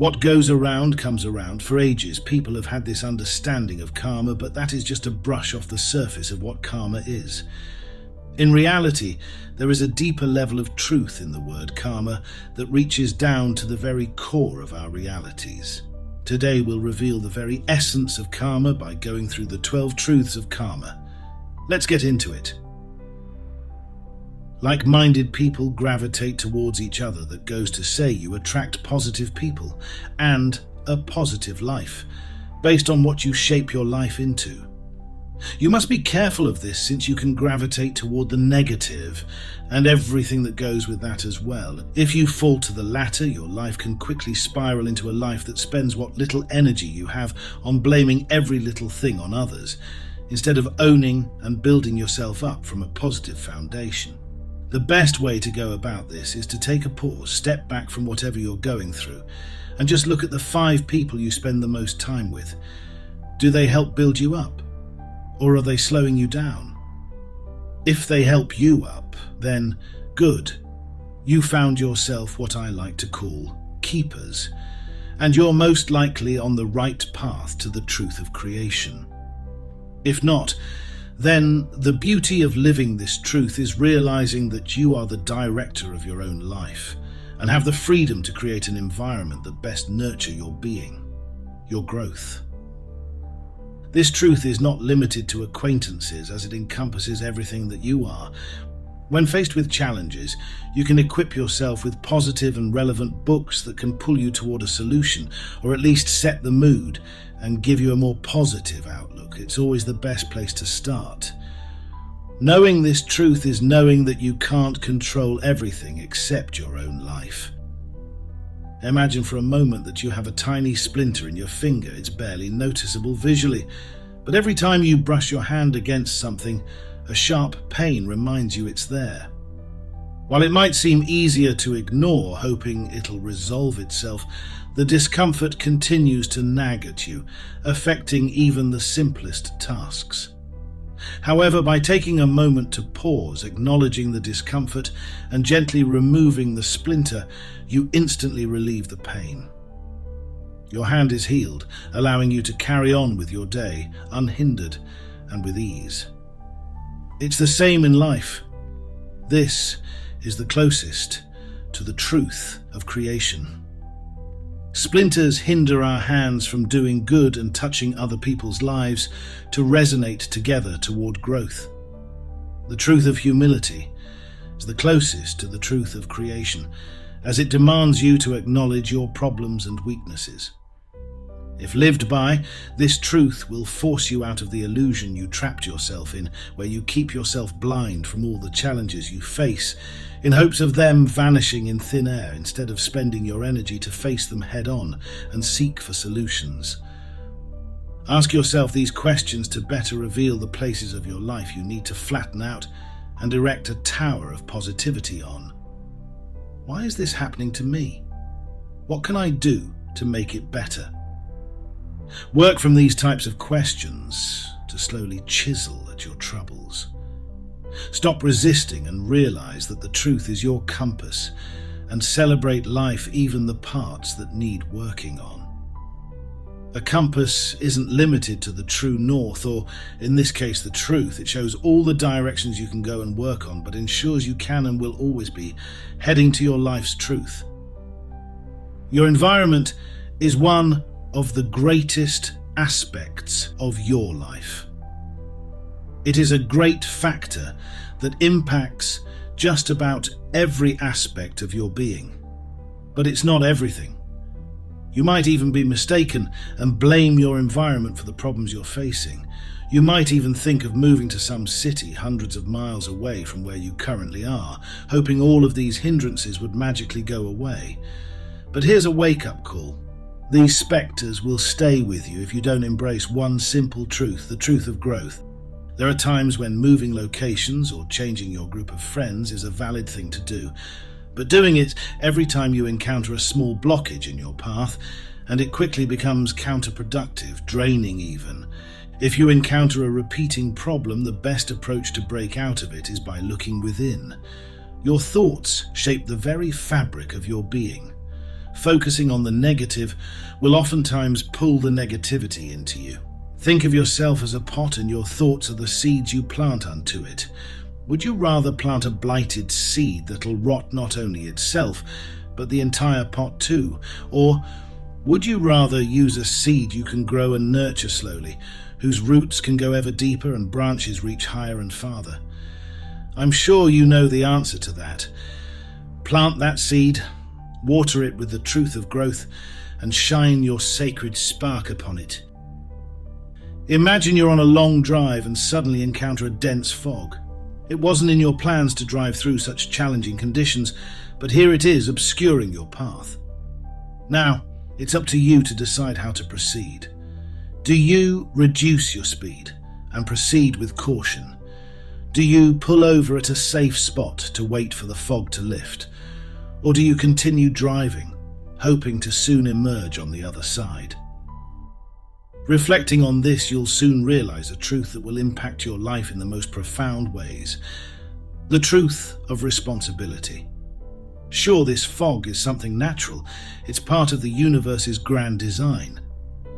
What goes around comes around. For ages, people have had this understanding of karma, but that is just a brush off the surface of what karma is. In reality, there is a deeper level of truth in the word karma that reaches down to the very core of our realities. Today we'll reveal the very essence of karma by going through the 12 truths of karma. Let's get into it. Like-minded people gravitate towards each other. That goes to say you attract positive people and a positive life, based on what you shape your life into. You must be careful of this, since you can gravitate toward the negative and everything that goes with that as well. If you fall to the latter, your life can quickly spiral into a life that spends what little energy you have on blaming every little thing on others, instead of owning and building yourself up from a positive foundation. The best way to go about this is to take a pause, step back from whatever you're going through, and just look at the 5 people you spend the most time with. Do they help build you up? Or are they slowing you down? If they help you up, then good. You found yourself what I like to call keepers, and you're most likely on the right path to the truth of creation. If not, then the beauty of living this truth is realizing that you are the director of your own life and have the freedom to create an environment that best nurture your being, your growth. This truth is not limited to acquaintances, as it encompasses everything that you are. When faced with challenges, you can equip yourself with positive and relevant books that can pull you toward a solution, or at least set the mood and give you a more positive outlook. It's always the best place to start. Knowing this truth is knowing that you can't control everything except your own life. Imagine for a moment that you have a tiny splinter in your finger. It's barely noticeable visually, but every time you brush your hand against something, a sharp pain reminds you it's there. While it might seem easier to ignore, hoping it'll resolve itself, the discomfort continues to nag at you, affecting even the simplest tasks. However, by taking a moment to pause, acknowledging the discomfort, and gently removing the splinter, you instantly relieve the pain. Your hand is healed, allowing you to carry on with your day, unhindered and with ease. It's the same in life. This is the closest to the truth of creation. Splinters hinder our hands from doing good and touching other people's lives to resonate together toward growth. The truth of humility is the closest to the truth of creation, as it demands you to acknowledge your problems and weaknesses. If lived by, this truth will force you out of the illusion you trapped yourself in, where you keep yourself blind from all the challenges you face, in hopes of them vanishing in thin air, instead of spending your energy to face them head on and seek for solutions. Ask yourself these questions to better reveal the places of your life you need to flatten out and erect a tower of positivity on. Why is this happening to me? What can I do to make it better? Work from these types of questions to slowly chisel at your troubles. Stop resisting and realize that the truth is your compass, and celebrate life, even the parts that need working on. A compass isn't limited to the true north, or in this case the truth. It shows all the directions you can go and work on, but ensures you can and will always be heading to your life's truth. Your environment is one of the greatest aspects of your life. It is a great factor that impacts just about every aspect of your being. But it's not everything. You might even be mistaken and blame your environment for the problems you're facing. You might even think of moving to some city hundreds of miles away from where you currently are, hoping all of these hindrances would magically go away. But here's a wake-up call. These spectres will stay with you if you don't embrace one simple truth, the truth of growth. There are times when moving locations or changing your group of friends is a valid thing to do, but doing it every time you encounter a small blockage in your path, and it quickly becomes counterproductive, draining even. If you encounter a repeating problem, the best approach to break out of it is by looking within. Your thoughts shape the very fabric of your being. Focusing on the negative will oftentimes pull the negativity into you. Think of yourself as a pot and your thoughts are the seeds you plant unto it. Would you rather plant a blighted seed that'll rot not only itself, but the entire pot too? Or would you rather use a seed you can grow and nurture slowly, whose roots can go ever deeper and branches reach higher and farther? I'm sure you know the answer to that. Plant that seed, water it with the truth of growth, and shine your sacred spark upon it. Imagine you're on a long drive and suddenly encounter a dense fog. It wasn't in your plans to drive through such challenging conditions, but here it is, obscuring your path. Now, it's up to you to decide how to proceed. Do you reduce your speed and proceed with caution? Do you pull over at a safe spot to wait for the fog to lift? Or do you continue driving, hoping to soon emerge on the other side? Reflecting on this, you'll soon realize a truth that will impact your life in the most profound ways. The truth of responsibility. Sure, this fog is something natural. It's part of the universe's grand design.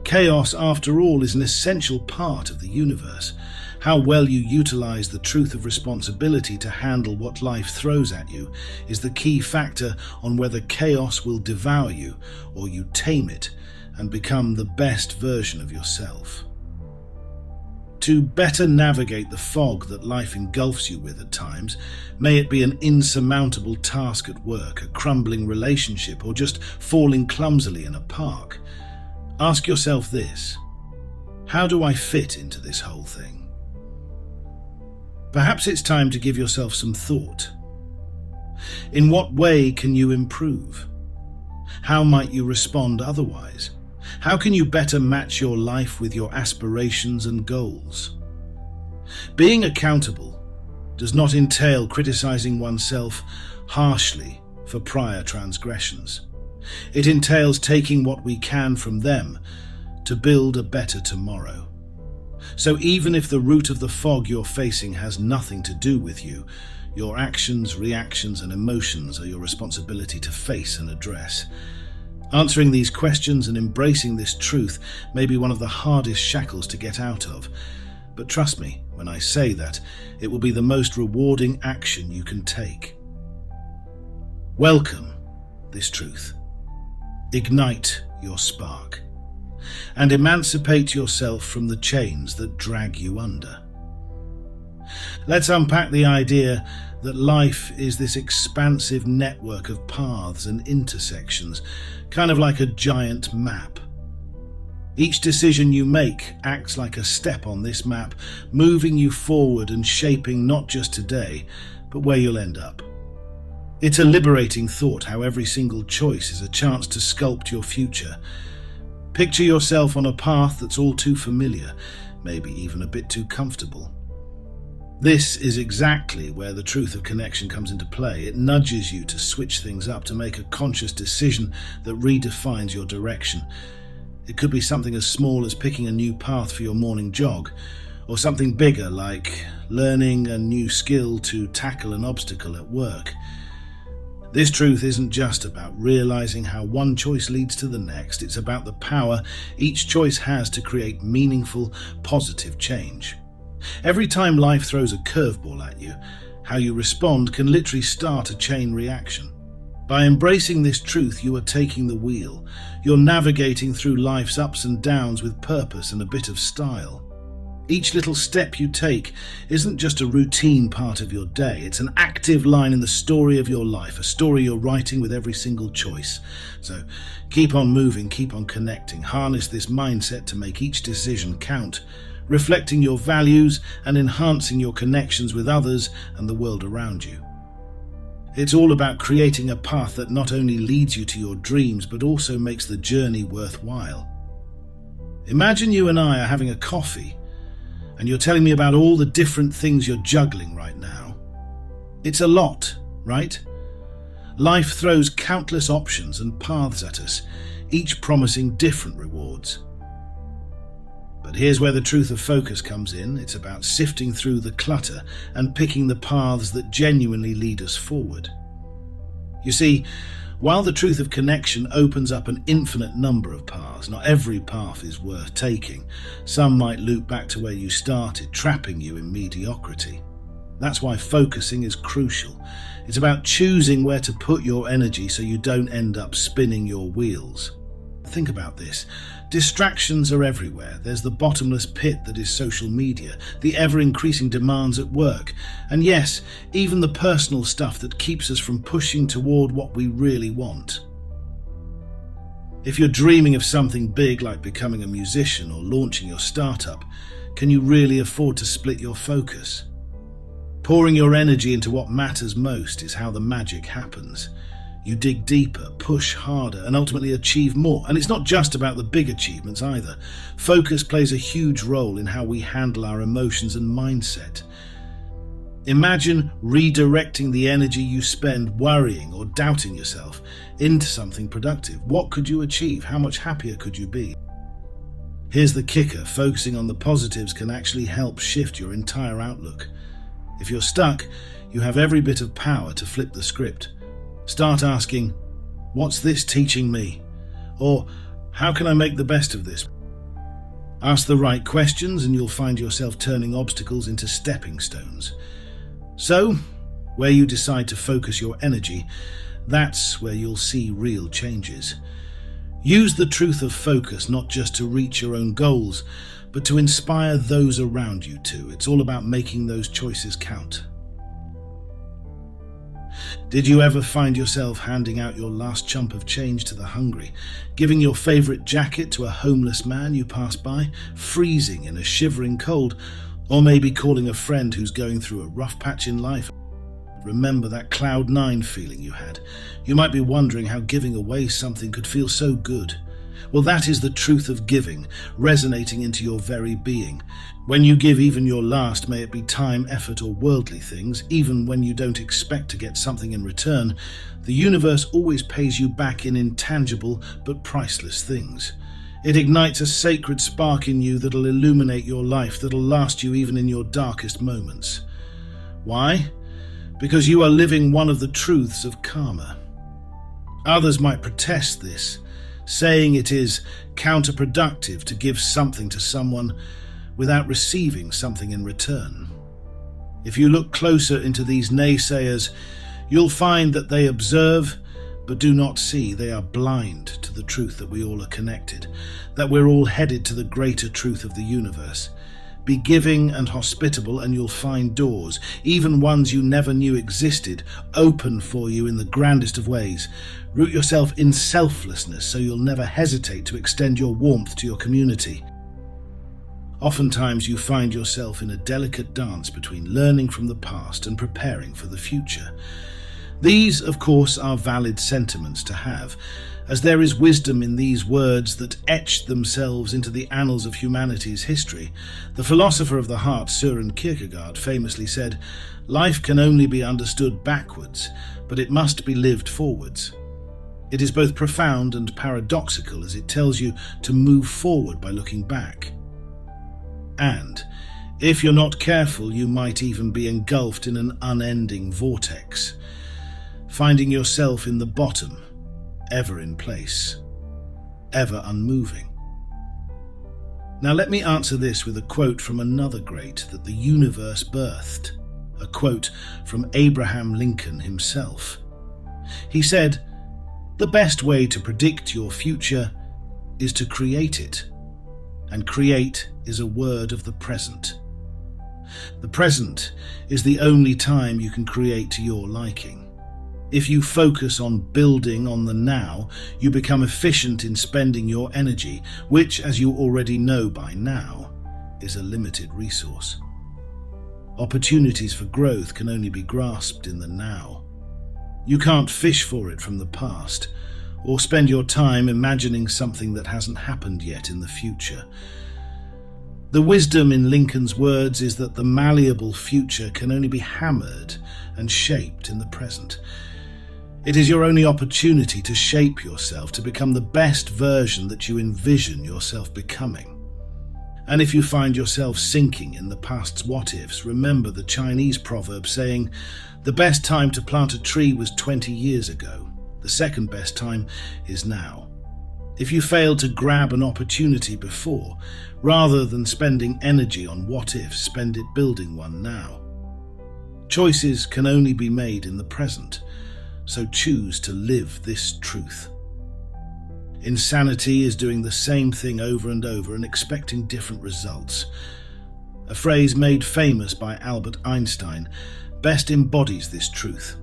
Chaos, after all, is an essential part of the universe. How well you utilize the truth of responsibility to handle what life throws at you is the key factor on whether chaos will devour you or you tame it and become the best version of yourself. To better navigate the fog that life engulfs you with at times, may it be an insurmountable task at work, a crumbling relationship, or just falling clumsily in a park, ask yourself this: how do I fit into this whole thing? Perhaps it's time to give yourself some thought. In what way can you improve? How might you respond otherwise? How can you better match your life with your aspirations and goals? Being accountable does not entail criticizing oneself harshly for prior transgressions. It entails taking what we can from them to build a better tomorrow. So even if the root of the fog you're facing has nothing to do with you, your actions, reactions, and emotions are your responsibility to face and address. Answering these questions and embracing this truth may be one of the hardest shackles to get out of. But trust me when I say that, it will be the most rewarding action you can take. Welcome this truth. Ignite your spark and emancipate yourself from the chains that drag you under. Let's unpack the idea that life is this expansive network of paths and intersections, kind of like a giant map. Each decision you make acts like a step on this map, moving you forward and shaping not just today, but where you'll end up. It's a liberating thought how every single choice is a chance to sculpt your future. Picture yourself on a path that's all too familiar, maybe even a bit too comfortable. This is exactly where the truth of connection comes into play. It nudges you to switch things up, to make a conscious decision that redefines your direction. It could be something as small as picking a new path for your morning jog, or something bigger like learning a new skill to tackle an obstacle at work. This truth isn't just about realizing how one choice leads to the next. It's about the power each choice has to create meaningful, positive change. Every time life throws a curveball at you, how you respond can literally start a chain reaction. By embracing this truth, you are taking the wheel. You're navigating through life's ups and downs with purpose and a bit of style. Each little step you take isn't just a routine part of your day, it's an active line in the story of your life, a story you're writing with every single choice. So keep on moving, keep on connecting, harness this mindset to make each decision count, reflecting your values and enhancing your connections with others and the world around you. It's all about creating a path that not only leads you to your dreams, but also makes the journey worthwhile. Imagine you and I are having a coffee, and you're telling me about all the different things you're juggling right now. It's a lot, right? Life throws countless options and paths at us, each promising different rewards. But here's where the truth of focus comes in. It's about sifting through the clutter and picking the paths that genuinely lead us forward. You see, While the truth of connection opens up an infinite number of paths, not every path is worth taking. Some might loop back to where you started, trapping you in mediocrity. That's why focusing is crucial. It's about choosing where to put your energy so you don't end up spinning your wheels. Think about this. Distractions are everywhere. There's the bottomless pit that is social media, the ever-increasing demands at work, and yes, even the personal stuff that keeps us from pushing toward what we really want. If you're dreaming of something big like becoming a musician or launching your startup, can you really afford to split your focus? Pouring your energy into what matters most is how the magic happens. You dig deeper, push harder, and ultimately achieve more. And it's not just about the big achievements either. Focus plays a huge role in how we handle our emotions and mindset. Imagine redirecting the energy you spend worrying or doubting yourself into something productive. What could you achieve? How much happier could you be? Here's the kicker: focusing on the positives can actually help shift your entire outlook. If you're stuck, you have every bit of power to flip the script. Start asking, what's this teaching me? Or, how can I make the best of this? Ask the right questions and you'll find yourself turning obstacles into stepping stones. So, where you decide to focus your energy, that's where you'll see real changes. Use the truth of focus not just to reach your own goals, but to inspire those around you too. It's all about making those choices count. Did you ever find yourself handing out your last chunk of change to the hungry, giving your favourite jacket to a homeless man you passed by, freezing in a shivering cold, or maybe calling a friend who's going through a rough patch in life? Remember that cloud nine feeling you had? You might be wondering how giving away something could feel so good. Well, that is the truth of giving, resonating into your very being. When you give even your last, may it be time, effort, or worldly things, even when you don't expect to get something in return, the universe always pays you back in intangible but priceless things. It ignites a sacred spark in you that'll illuminate your life, that'll last you even in your darkest moments. Why? Because you are living one of the truths of karma. Others might protest this, saying it is counterproductive to give something to someone without receiving something in return. If you look closer into these naysayers, you'll find that they observe but do not see. They are blind to the truth that we all are connected, that we're all headed to the greater truth of the universe. Be giving and hospitable and you'll find doors, even ones you never knew existed, open for you in the grandest of ways. Root yourself in selflessness so you'll never hesitate to extend your warmth to your community. Oftentimes you find yourself in a delicate dance between learning from the past and preparing for the future. These, of course, are valid sentiments to have, as there is wisdom in these words that etched themselves into the annals of humanity's history. The philosopher of the heart, Søren Kierkegaard, famously said, "Life can only be understood backwards, but it must be lived forwards." It is both profound and paradoxical, as it tells you to move forward by looking back. And, if you're not careful, you might even be engulfed in an unending vortex, finding yourself in the bottom, ever in place, ever unmoving. Now let me answer this with a quote from another great that the universe birthed, a quote from Abraham Lincoln himself. He said, "The best way to predict your future is to create it, and create is a word of the present. The present is the only time you can create to your liking. If you focus on building on the now, you become efficient in spending your energy, which, as you already know by now, is a limited resource. Opportunities for growth can only be grasped in the now. You can't fish for it from the past, or spend your time imagining something that hasn't happened yet in the future. The wisdom in Lincoln's words is that the malleable future can only be hammered and shaped in the present. It is your only opportunity to shape yourself to become the best version that you envision yourself becoming. And if you find yourself sinking in the past's what-ifs, remember the Chinese proverb saying, "The best time to plant a tree was 20 years ago, The second best time is now. If you failed to grab an opportunity before, rather than spending energy on what if, spend it building one now. Choices can only be made in the present, so choose to live this truth. Insanity is doing the same thing over and over and expecting different results. A phrase made famous by Albert Einstein best embodies this truth.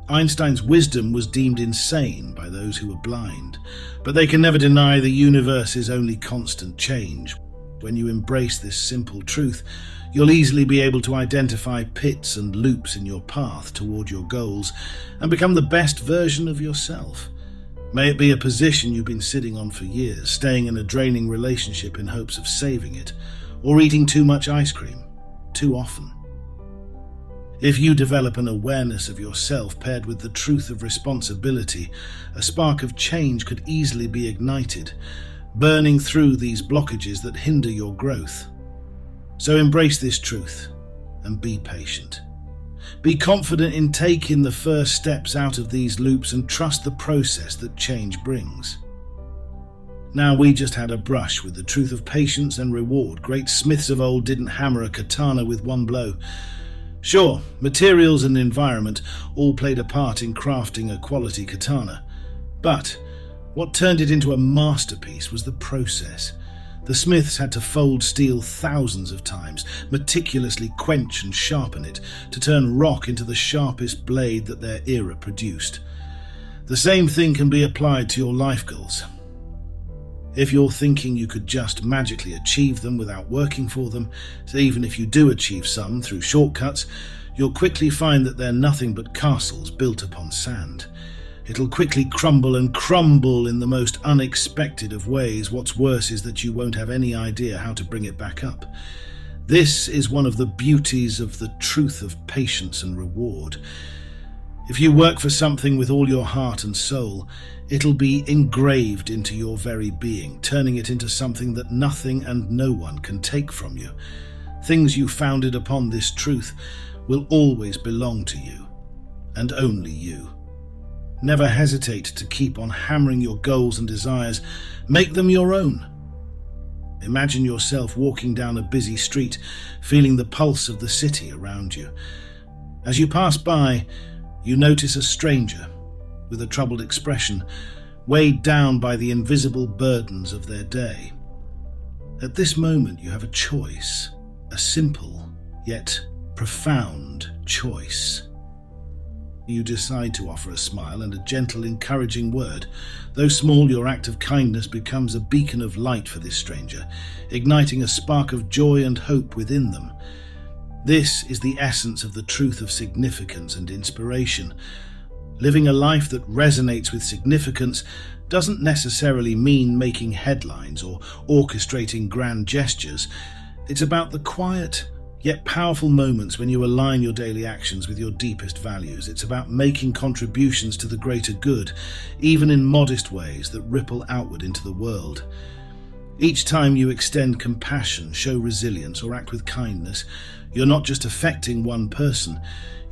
Einstein's wisdom was deemed insane by those who were blind, but they can never deny the universe's only constant change. When you embrace this simple truth, you'll easily be able to identify pits and loops in your path toward your goals and become the best version of yourself. May it be a position you've been sitting on for years, staying in a draining relationship in hopes of saving it, or eating too much ice cream, too often. If you develop an awareness of yourself paired with the truth of responsibility, a spark of change could easily be ignited, burning through these blockages that hinder your growth. So embrace this truth and be patient. Be confident in taking the first steps out of these loops and trust the process that change brings. Now, we just had a brush with the truth of patience and reward. Great smiths of old didn't hammer a katana with one blow. Sure, materials and environment all played a part in crafting a quality katana, but what turned it into a masterpiece was the process. The smiths had to fold steel thousands of times, meticulously quench and sharpen it, to turn rock into the sharpest blade that their era produced. The same thing can be applied to your life goals. If you're thinking you could just magically achieve them without working for them, so even if you do achieve some through shortcuts, you'll quickly find that they're nothing but castles built upon sand. It'll quickly crumble and crumble in the most unexpected of ways. What's worse is that you won't have any idea how to bring it back up. This is one of the beauties of the truth of patience and reward. If you work for something with all your heart and soul, it'll be engraved into your very being, turning it into something that nothing and no one can take from you. Things you founded upon this truth will always belong to you, and only you. Never hesitate to keep on hammering your goals and desires. Make them your own. Imagine yourself walking down a busy street, feeling the pulse of the city around you. As you pass by, you notice a stranger with a troubled expression, weighed down by the invisible burdens of their day. At this moment, you have a choice, a simple yet profound choice. You decide to offer a smile and a gentle, encouraging word. Though small, your act of kindness becomes a beacon of light for this stranger, igniting a spark of joy and hope within them. This is the essence of the truth of significance and inspiration. Living a life that resonates with significance doesn't necessarily mean making headlines or orchestrating grand gestures. It's about the quiet yet powerful moments when you align your daily actions with your deepest values. It's about making contributions to the greater good, even in modest ways that ripple outward into the world. Each time you extend compassion, show resilience, or act with kindness, you're not just affecting one person,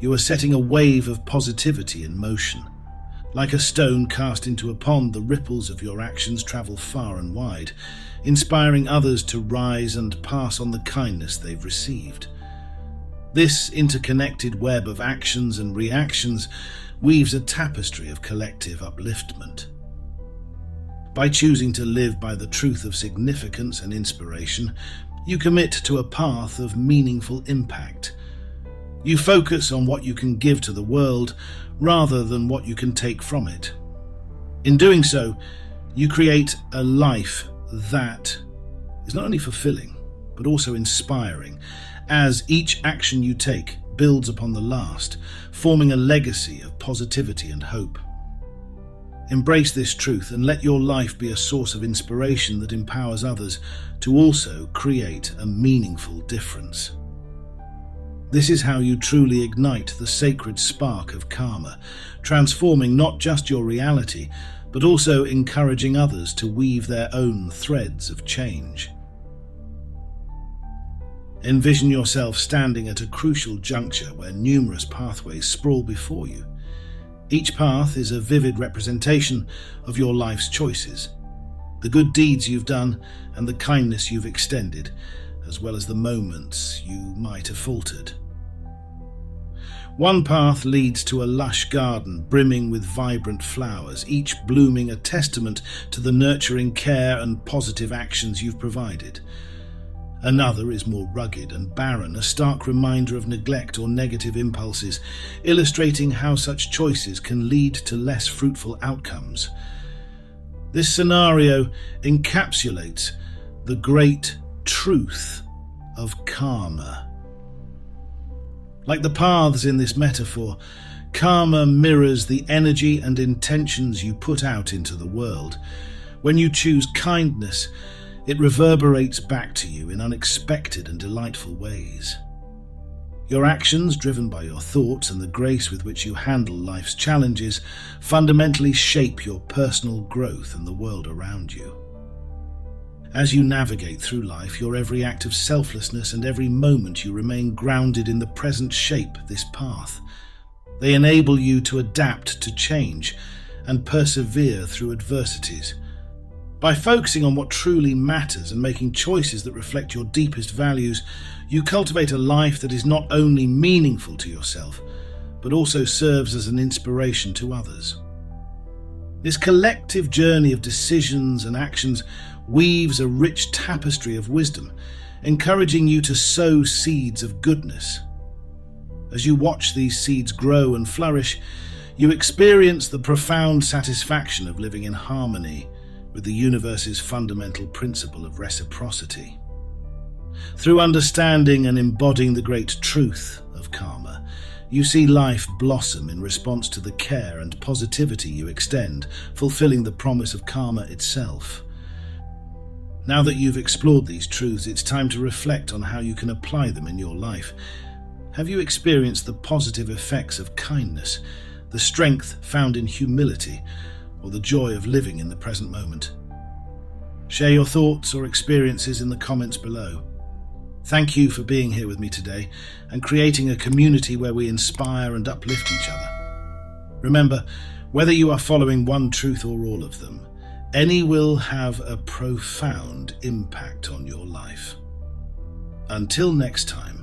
you are setting a wave of positivity in motion. Like a stone cast into a pond, the ripples of your actions travel far and wide, inspiring others to rise and pass on the kindness they've received. This interconnected web of actions and reactions weaves a tapestry of collective upliftment. By choosing to live by the truth of significance and inspiration, you commit to a path of meaningful impact. You focus on what you can give to the world rather than what you can take from it. In doing so, you create a life that is not only fulfilling, but also inspiring, as each action you take builds upon the last, forming a legacy of positivity and hope. Embrace this truth and let your life be a source of inspiration that empowers others to also create a meaningful difference. This is how you truly ignite the sacred spark of karma, transforming not just your reality, but also encouraging others to weave their own threads of change. Envision yourself standing at a crucial juncture where numerous pathways sprawl before you. Each path is a vivid representation of your life's choices, the good deeds you've done and the kindness you've extended, as well as the moments you might have faltered. One path leads to a lush garden brimming with vibrant flowers, each blooming a testament to the nurturing care and positive actions you've provided. Another is more rugged and barren, a stark reminder of neglect or negative impulses, illustrating how such choices can lead to less fruitful outcomes. This scenario encapsulates the great truth of karma. Like the paths in this metaphor, karma mirrors the energy and intentions you put out into the world. When you choose kindness, it reverberates back to you in unexpected and delightful ways. Your actions, driven by your thoughts and the grace with which you handle life's challenges, fundamentally shape your personal growth and the world around you. As you navigate through life, your every act of selflessness and every moment you remain grounded in the present shape this path. They enable you to adapt to change and persevere through adversities. By focusing on what truly matters and making choices that reflect your deepest values, you cultivate a life that is not only meaningful to yourself, but also serves as an inspiration to others. This collective journey of decisions and actions weaves a rich tapestry of wisdom, encouraging you to sow seeds of goodness. As you watch these seeds grow and flourish, you experience the profound satisfaction of living in harmony with the universe's fundamental principle of reciprocity. Through understanding and embodying the great truth of karma, you see life blossom in response to the care and positivity you extend, fulfilling the promise of karma itself. Now that you've explored these truths, it's time to reflect on how you can apply them in your life. Have you experienced the positive effects of kindness, the strength found in humility, or the joy of living in the present moment? Share your thoughts or experiences in the comments below. Thank you for being here with me today and creating a community where we inspire and uplift each other. Remember, whether you are following one truth or all of them, any will have a profound impact on your life. Until next time.